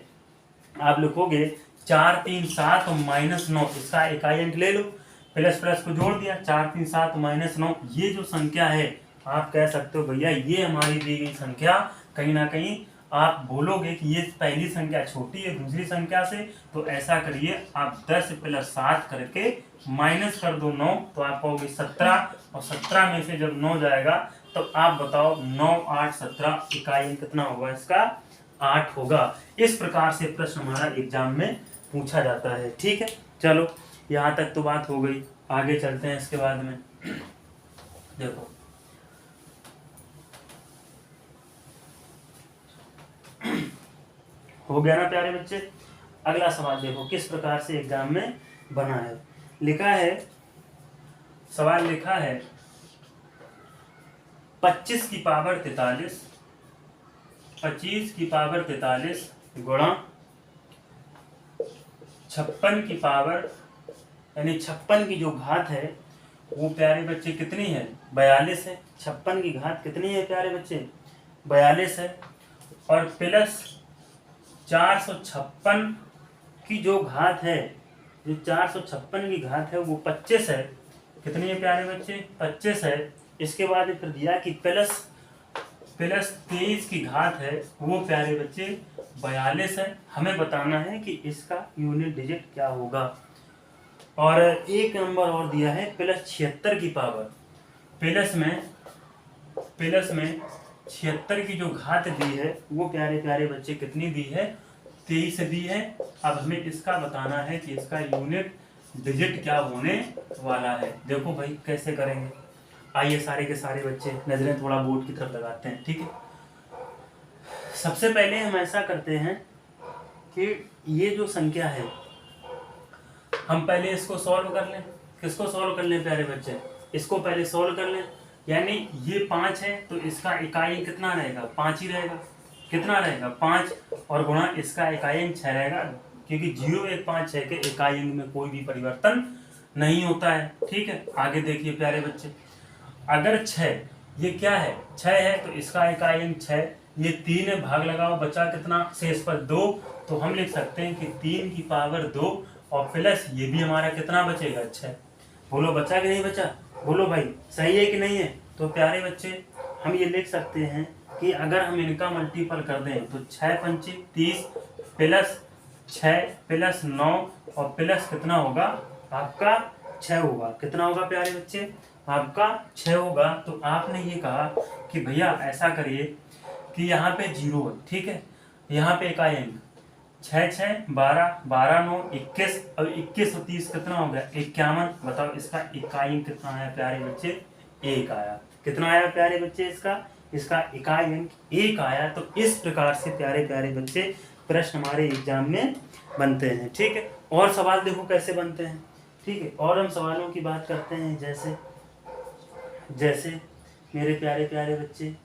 आप लिखोगे 4 3 7 और -9, इसका इकाई अंक ले लो, प्लस प्लस को जोड़ दिया 4 3 7 -9, ये जो संख्या है आप कह सकते हो भैया ये हमारी दी गई संख्या कहीं ना कहीं आप बोलोगे कि ये पहली संख्या छोटी है दूसरी संख्या से, तो ऐसा करिए आप 10 + 7 करके माइनस कर दो 9, तो आप पाओगे 17, और 17 में से जब 9 जाएगा तो आप बताओ 9 8 17 इकाई अंक कितना होगा इसका? 8 होगा। इस प्रकार से प्रश्न हमारा एग्जाम में पूछा जाता है। ठीक है, चलो यहाँ तक तो बात हो गई, आगे चलते हैं इसके बाद में। देखो हो गया ना प्यारे बच्चे। अगला सवाल देखो किस प्रकार से एग्जाम में बना है। लिखा है, सवाल लिखा है 25 की पावर 43, 25 की पावर 43 गुणा 56 की पावर, यानी 56 की जो घात है वो प्यारे बच्चे कितनी है? 42 है। 56 की घात कितनी है प्यारे बच्चे? 42 है। और प्लस 456 की जो घात है, जो 456 की घात है वो 25 है। कितनी है प्यारे बच्चे? 25 है। इसके बाद फिर दिया कि प्लस 23 की घात है वो प्यारे बच्चे 42 है। हमें बताना है कि इसका यूनिट डिजिट क्या होगा। और एक नंबर और दिया है प्लस 76 की पावर, प्लस में 76 की जो घात दी है वो प्यारे प्यारे बच्चे कितनी दी है? 23 दी है। अब हमें इसका बताना है कि इसका यूनिट डिजिट क्या होने वाला है। देखो भाई कैसे करेंगे, आइए सारे के सारे बच्चे नजरें थोड़ा बोर्ड की तरफ लगाते हैं। ठीक है, सबसे पहले हम ऐसा करते हैं कि ये जो संख्या है हम पहले इसको सॉल्व कर लें। किसको सॉल्व कर लें प्यारे बच्चे? इसको पहले सॉल्व कर लें। यानी ये 5 है तो इसका इकाई कितना रहेगा? 5 ही रहेगा। कितना रहेगा? 5, और गुणा इसका इकाई अंक 6 रहेगा, क्योंकि 0 1 5 6 के इकाई अंक में कोई भी परिवर्तन नहीं होता है। ठीक है, आगे देखिए प्यारे बच्चे, अगर 6 ये क्या है? 6 है तो इसका इकाई अंक 6, ये 3 है, भाग लगाओ बचा कितना? शेष पर 2, तो हम लिख सकते हैं कि 3 की पावर 2 और प्लस ये भी हमारा कितना बचेगा? 6। बोलो बचा कि नहीं बचा? बोलो भाई सही है कि नहीं है? तो प्यारे बच्चे हम ये लिख सकते हैं कि अगर हम इनका मल्टीपल कर दें तो 6 पंचे 30 प्लस 6 प्लस 9 और प्लस कितना होगा? आपका 6 होगा। कितना होगा प्यारे बच्चे? आपका 6 होगा। तो आपने ये कहा कि भैया ऐसा करिए कि यहाँ पे 0 है, ठीक है, यहाँ पे इकाई अंक 6 6 12 12 9 21 और 21 और 30 कितना हो गया? 51। बताओ इसका इकाई अंक कितना आया प्यारे बच्चे? 1 आया। कितना आया प्यारे बच्चे? इसका इकाई अंक 1 आया। तो इस प्रकार से प्यारे प्यारे बच्चे प्रश्न हमारे एग्जाम में बनते हैं। ठीक है, और सवाल देखो कैसे बनते हैं। ठीक है, और हम सवालों की बात करते हैं, जैसे मेरे प्यारे प्यारे बच्चे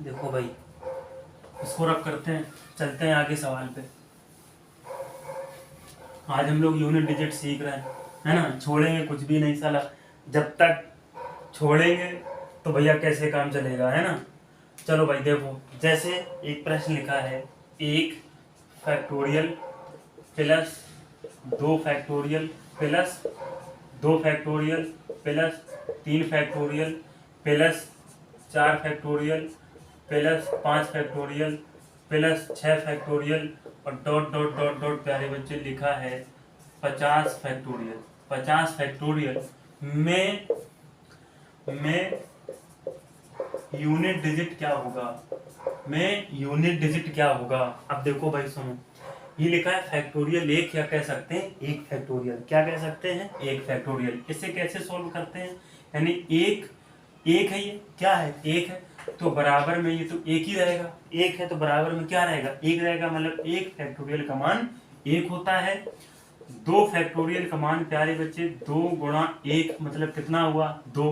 देखो भाई, इसको रब करते हैं, चलते हैं आगे सवाल पे। आज हम लोग यूनिट डिजिट सीख रहे हैं, है ना, छोड़ेंगे कुछ भी नहीं साला। जब तक छोड़ेंगे तो भैया कैसे काम चलेगा, है ना। चलो भाई देखो, जैसे एक प्रश्न लिखा है 1 factorial plus 2 factorial plus 2 factorial plus 3 factorial plus 4 factorial plus 5 factorial plus 6 factorial और डॉट डॉट डॉट डॉट प्यारे बच्चे लिखा है 50 फैक्टोरियल। 50 फैक्टोरियल में यूनिट डिजिट क्या होगा? यूनिट डिजिट क्या होगा? अब देखो भाई सुनो, ये लिखा है फैक्टोरियल 1, या कह सकते हैं 1 फैक्टोरियल। क्या कह सकते हैं? 1 फैक्टोरियल। इसे कैसे सोल्व करते हैं? यानी 1 है, ये क्या है? 1 है तो बराबर में ये तो 1 ही रहेगा। 1 है तो बराबर में क्या रहेगा? 1 रहेगा, मतलब 1 फैक्टोरियल का मान 1 होता है। 2 फैक्टोरियल का मान प्यारे बच्चे 2 गुणा 1 मतलब कितना हुआ? 2।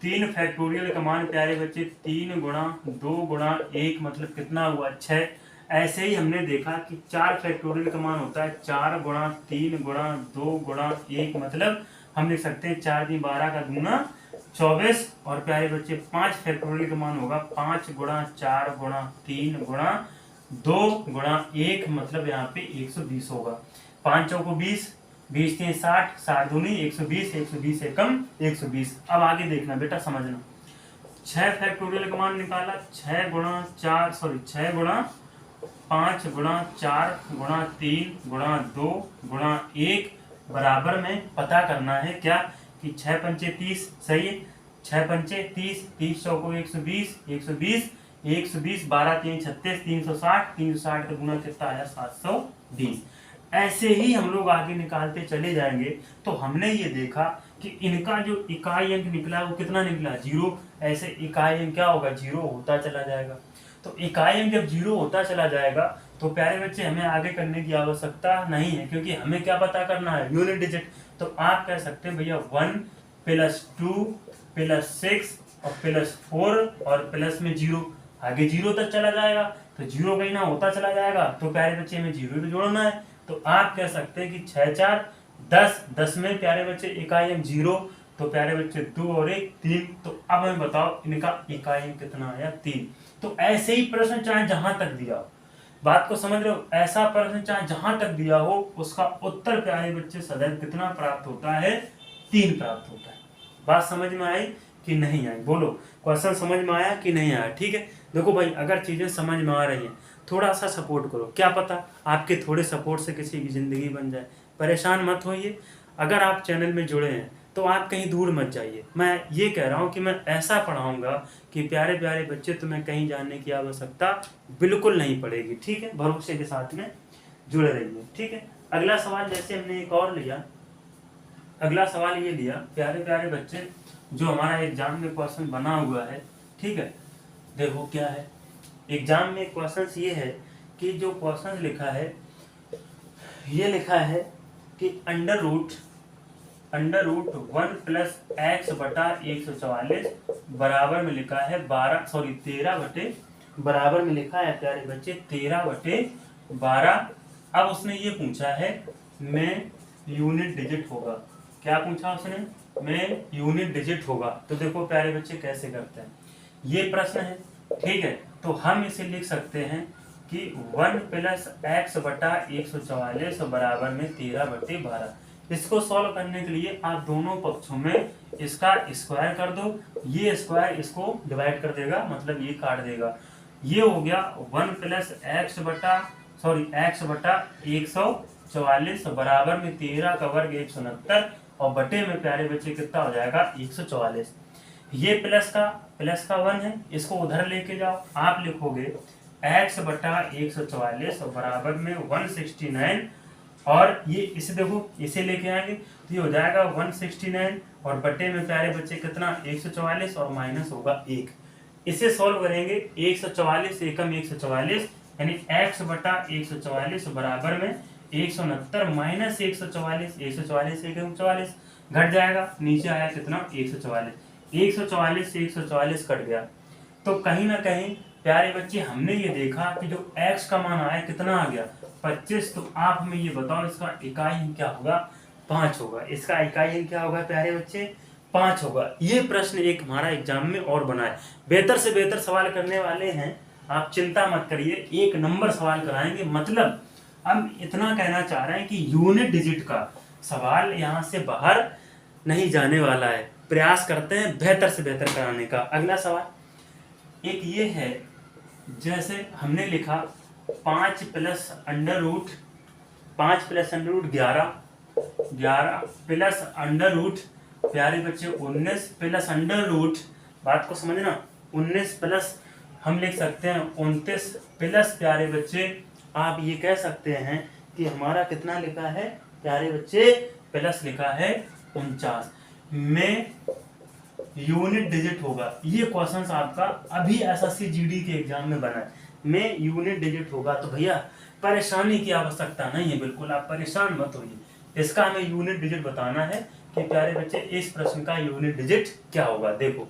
3 फैक्टोरियल का मान प्यारे बच्चे 3 गुणा 2 गुणा 1 मतलब कितना हुआ? 6। ऐसे ही हमने देखा कि 4 फैक्टोरियल का मान होता है 4 गुणा 3 गुणा 2 गुणा 1 मतलब हम लिख सकते हैं 4 × 12 का गुना 24। और प्यारे बच्चे 5 फैक्टोरियल का मान होगा 5 गुणा 4 गुणा 3 गुणा 2 गुणा 1 मतलब यहाँ पे 120 होगा। 5 चौको 20, 20 3 60, 60 दूनी 120, 120 एकम 120। अब आगे देखना बेटा, समझना। 6 फैक्टोरियल का मान निकाला, 6 गुणा 4 सॉरी 6 गुणा 5 गुणा 4 गुणा 3 गुणा 2 गुणा 1 बराबर में पता करना है क्या कि 6 पंचे 30, सही है। 6 पंचे 30, 30 चौको 120, 120 120, 12 3 36, 360, 360 का गुना कितना आया 720। ऐसे ही हम लोग आगे निकालते चले जाएंगे। तो हमने ये देखा कि इनका जो इकाई अंक निकला वो कितना निकला, 0। ऐसे इकाई अंक क्या होगा, 0 होता चला जाएगा। तो इकाई अंक जब 0 होता चला जाएगा तो प्यारे बच्चे हमें आगे करने की आवश्यकता नहीं है, क्योंकि हमें क्या पता करना है, यूनिट डिजिट। तो आप कह सकते हैं भैया 1 + 2 + 6 और +4 और प्लस में 0, आगे 0 तक चला जाएगा। तो 0 कहीं ना होता चला जाएगा, तो प्यारे बच्चे हमें 0 तो जोड़ना है। तो आप कह सकते हैं कि 6 4 10, 10 में प्यारे बच्चे इकाई अंक 0, तो प्यारे बच्चे 2 और 1 3। तो अब हमें बताओ इनका इकाई अंक कितना आया, 3। तो ऐसे ही प्रश्न चाहे जहां तक दिया हो, बात को समझ रहे हो, ऐसा प्रश्न चाहे जहां तक दिया हो उसका उत्तर प्यारे बच्चे सदैव कितना प्राप्त होता है, 3 प्राप्त होता है। बात समझ में आई कि नहीं आई, बोलो क्वेश्चन समझ में आया कि नहीं आया। ठीक है, देखो भाई अगर चीजें समझ में आ रही हैं थोड़ा सा सपोर्ट करो, क्या पता आपके थोड़े सपोर्ट से किसी की जिंदगी बन जाए। परेशान मत होइए, अगर आप चैनल में जुड़े हैं तो आप कहीं दूर मत जाइए। मैं ये कह रहा हूँ कि मैं ऐसा पढ़ाऊंगा कि प्यारे प्यारे बच्चे तुम्हें कहीं जाने की आवश्यकता बिल्कुल नहीं पड़ेगी। ठीक है, भरोसे के साथ में जुड़े रहिए। ठीक है, अगला सवाल जैसे हमने एक और लिया, अगला सवाल ये लिया प्यारे प्यारे बच्चे, जो हमारा एग्जाम में क्वेश्चन बना हुआ है। ठीक है, देखो क्या है एग्जाम में क्वेश्चन ये है कि जो क्वेश्चन लिखा है, ये लिखा है कि अंडर रूट 1 + x बटा 144 बराबर में लिखा है 13 बटे, बराबर में लिखा है प्यारे बच्चे 13 बटे 12। अब उसने ये पूछा है में यूनिट डिजिट होगा, क्या पूछा उसने, में यूनिट डिजिट होगा। तो देखो प्यारे बच्चे कैसे करते हैं, ये प्रश्न है। ठीक है, तो हम इसे लिख सकते हैं कि 1 + x बटा 144 बराबर में 13 बटे 12। इसको सॉल्व करने के लिए आप दोनों पक्षों में इसका स्क्वायर कर दो, ये स्क्वायर इसको डिवाइड कर देगा, मतलब ये काट देगा। ये हो गया 1 + x बटा 144 बराबर में 13 का वर्ग 169 और बटे में प्यारे बच्चे कितना हो जाएगा 144। ये प्लस का 1 है, इसको उधर लेके जाओ, आप लिखोगे x बटा 144 बराबर में 169 और ये इसे देखो इसे लेके आएंगे तो ये हो जाएगा 169 और बटे में प्यारे बच्चे कितना 144 और माइनस होगा 1। इसे सॉल्व करेंगे 144 एकम 144 यानी x बटा 144 बराबर में 169 माइनस 144, 144 एकम 44 घट जाएगा, नीचे आया कितना 144, 144 से 144 कट गया। तो कहीं ना कहीं प्यारे बच्चे हमने ये देखा कि जो x का मान आया कितना आ गया 25। तो आप हमें ये बताओ इसका इकाई अंक क्या होगा, 5 होगा। इसका इकाई अंक क्या होगा प्यारे बच्चे, 5 होगा। ये प्रश्न एक हमारा एग्जाम में और बना है, बेहतर से बेहतर सवाल करने वाले हैं, आप चिंता मत करिए, 1 नंबर सवाल कराएंगे। मतलब हम इतना कहना चाह रहे हैं कि यूनिट डिजिट का सवाल यहाँ से बाहर नहीं जाने वाला है, प्रयास करते हैं बेहतर से बेहतर कराने का। अगला सवाल एक ये है, जैसे हमने लिखा 5 + under root 11 plus under root प्यारे बच्चे 19 प्लस अंडर रूट, बात को समझना, 19 प्लस हम लिख सकते हैं 29 प्लस प्यारे बच्चे आप ये कह सकते हैं कि हमारा कितना लिखा है प्यारे बच्चे, प्लस लिखा है 49 में यूनिट डिजिट होगा। ये क्वेश्चन आपका अभी एसएससी जीडी के एग्जाम में बना है, में यूनिट डिजिट होगा। तो भैया परेशानी की आवश्यकता नहीं है, बिल्कुल आप परेशान मत होइए, इसका हमें यूनिट डिजिट बताना है कि प्यारे बच्चे इस प्रश्न का यूनिट डिजिट क्या होगा। देखो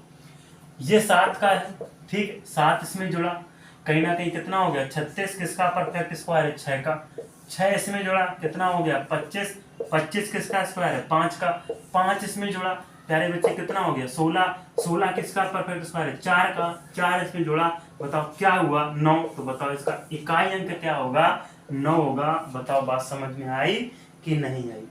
ये 7 का है, ठीक, 7 इसमें जुड़ा, कहीं ना कहीं कितना हो गया 36, किसका परफेक्ट स्क्वायर है 6 का, 6 इसमें जुड़ा कितना हो गया 25, 25 किसका स्क्वायर है 5 का, 5 इसमें जुड़ा प्यारे बच्चे कितना हो गया 16, 16 किसका परफेक्ट स्क्वायर है 4 का, 4 इसमें जुड़ा, बताओ क्या हुआ 9। तो बताओ इसका इकाई अंक क्या होगा 9 होगा। बताओ बात समझ में आई कि नहीं आई?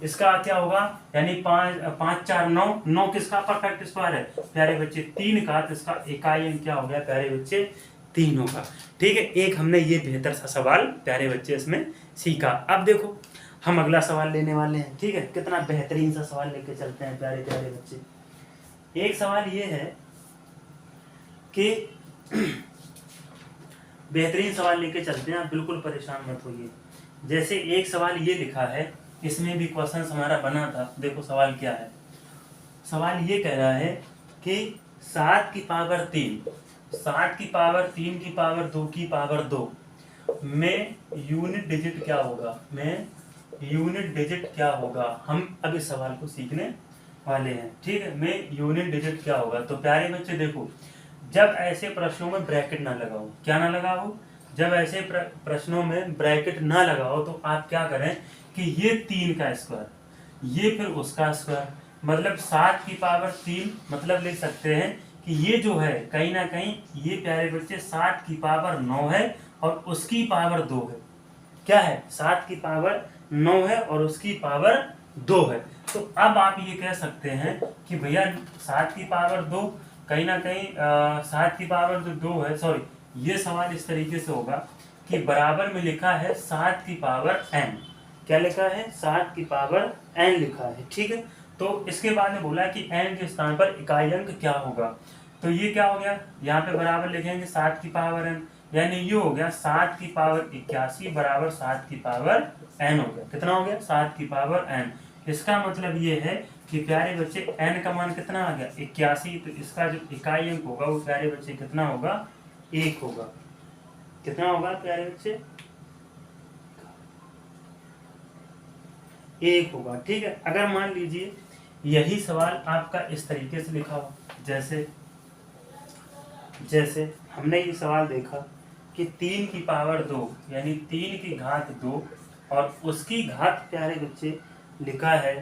इसका क्या होगा, यानी 5 5 4 9, 9 किसका परफेक्ट स्क्वायर है प्यारे बच्चे? 3 का। तो इसका इकाई अंक क्या हो गया प्यारे बच्चे? 3 होगा। ठीक है, एक हमने ये बेहतर सा सवाल प्यारे बच्चे इसमें सीखा। अब देखो हम अगला सवाल लेने वाले हैं। ठीक है, कितना बेहतरीन सा सवाल लेके चलते हैं प्यारे प्यारे बच्चे। एक सवाल ये है कि बेहतरीन सवाल लेके चलते हैं, आप बिल्कुल परेशान मत होइए। जैसे एक सवाल ये लिखा है, इसमें भी क्वेश्चन हमारा बना था। देखो सवाल क्या है। सवाल ये कह रहा है कि 7 की पावर 3, 7 की पावर 3 की पावर 2 की पावर 2 में यूनिट डिजिट क्या होगा? यूनिट डिजिट क्या होगा? हम अब इस सवाल को सीखने वाले हैं। ठीक है, में यूनिट डिजिट क्या होगा? तो प्यारे बच्चे देखो, जब ऐसे प्रश्नों में ब्रैकेट ना लगाओ, क्या ना लगाओ? जब ऐसे प्रश्नों में ब्रैकेट ना लगाओ तो आप क्या करें कि ये 3 का स्क्वायर, ये फिर उसका स्क्वायर, मतलब 7 की पावर 3, मतलब लिख सकते हैं कि ये जो है कहीं ना कहीं ये प्यारे बच्चे 7 की पावर 9 है और उसकी पावर 2 है। क्या है? 7 की पावर 9 है और उसकी पावर 2 है। तो अब आप ये कह सकते हैं कि भैया 7 की पावर 2 कहीं ना कहीं 7 की पावर जो 2 है, सॉरी, ये सवाल इस तरीके से होगा कि बराबर में लिखा है 7 की पावर n। क्या लिखा है? 7 की पावर n लिखा है। ठीक है, तो इसके बाद में बोला कि n के स्थान पर इकाई अंक क्या होगा? तो ये क्या हो गया, यहाँ पे बराबर लिखेंगे 7 की पावर n, यानी ये हो गया 7 की पावर 81 बराबर 7 की पावर n हो गया। कितना हो गया? 7 की पावर n। इसका मतलब ये है कि प्यारे बच्चे n का मान कितना आ गया? 81। तो इसका जो इकाई अंक होगा वो प्यारे बच्चे कितना होगा? 1 होगा। कितना होगा प्यारे बच्चे? 1 होगा। ठीक है, अगर मान लीजिए यही सवाल आपका इस तरीके से लिखा हो, जैसे हमने ये सवाल देखा कि 3 की पावर 2 यानी 3 की घात 2 और उसकी घात प्यारे बच्चे लिखा है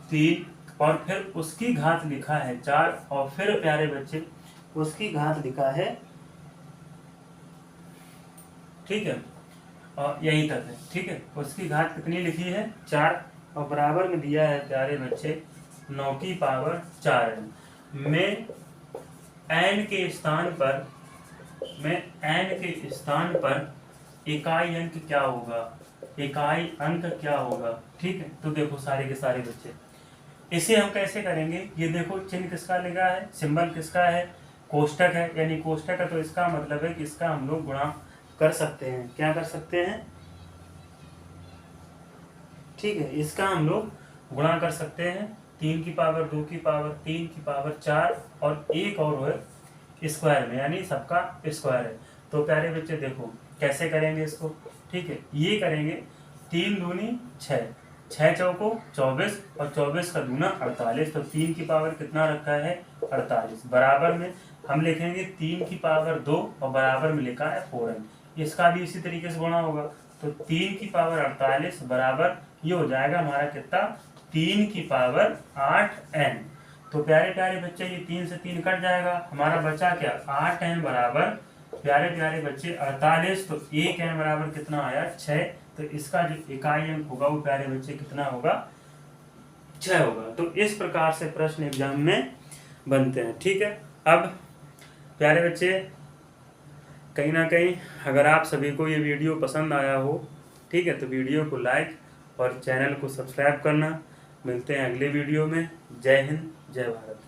3 और फिर उसकी घात लिखा है 4 और फिर प्यारे बच्चे उसकी घात लिखा है, ठीक है, और यहीं तक है। ठीक है, उसकी घात कितनी लिखी है? 4 और बराबर में दिया है प्यारे बच्चे 9 की पावर 4 में n के स्थान पर इकाई अंक क्या होगा? इकाई अंक क्या होगा? ठीक है, तो देखो सारे के सारे बच्चे इसे हम कैसे करेंगे? ये देखो चिन्ह किसका लगा है, सिंबल किसका है? कोष्टक है, यानी कोष्टक है, तो इसका मतलब है कि इसका हम लोग गुणा कर सकते हैं। क्या कर सकते हैं? ठीक है, इसका हम लोग गुणा कर सकते हैं। 3 की पावर 2 की पावर 3 की पावर 4 और एक और है स्क्वायर में, यानी सबका स्क्वायर है। तो प्यारे बच्चे देखो कैसे करेंगे इसको। ठीक है, ये करेंगे 3 दूनी 6, 6 चौको 24 और 24 का दूना 48। तो 3 की पावर कितना रखा है? 48। बराबर में हम लिखेंगे 3 की पावर 2 और बराबर में लिखा है 4n। इसका भी इसी तरीके से गुणा होगा। तो 3 की पावर 48 बराबर ये हो जाएगा हमारा कितना? 3 की पावर 8n। तो प्यारे प्यारे बच्चे ये 3 से 3 कट जाएगा, हमारा बचा क्या? 8n बराबर प्यारे प्यारे बच्चे 48। तो 1n बराबर कितना आया? 6। तो इसका जो इकाई अंक होगा वो प्यारे बच्चे कितना होगा? 6 होगा। तो इस प्रकार से प्रश्न एग्जाम में बनते हैं। ठीक है, अब प्यारे बच्चे कहीं ना कहीं अगर आप सभी को ये वीडियो पसंद आया हो, ठीक है, तो वीडियो को लाइक और चैनल को सब्सक्राइब करना। मिलते हैं अगले वीडियो में। जय हिंद, जय भारत।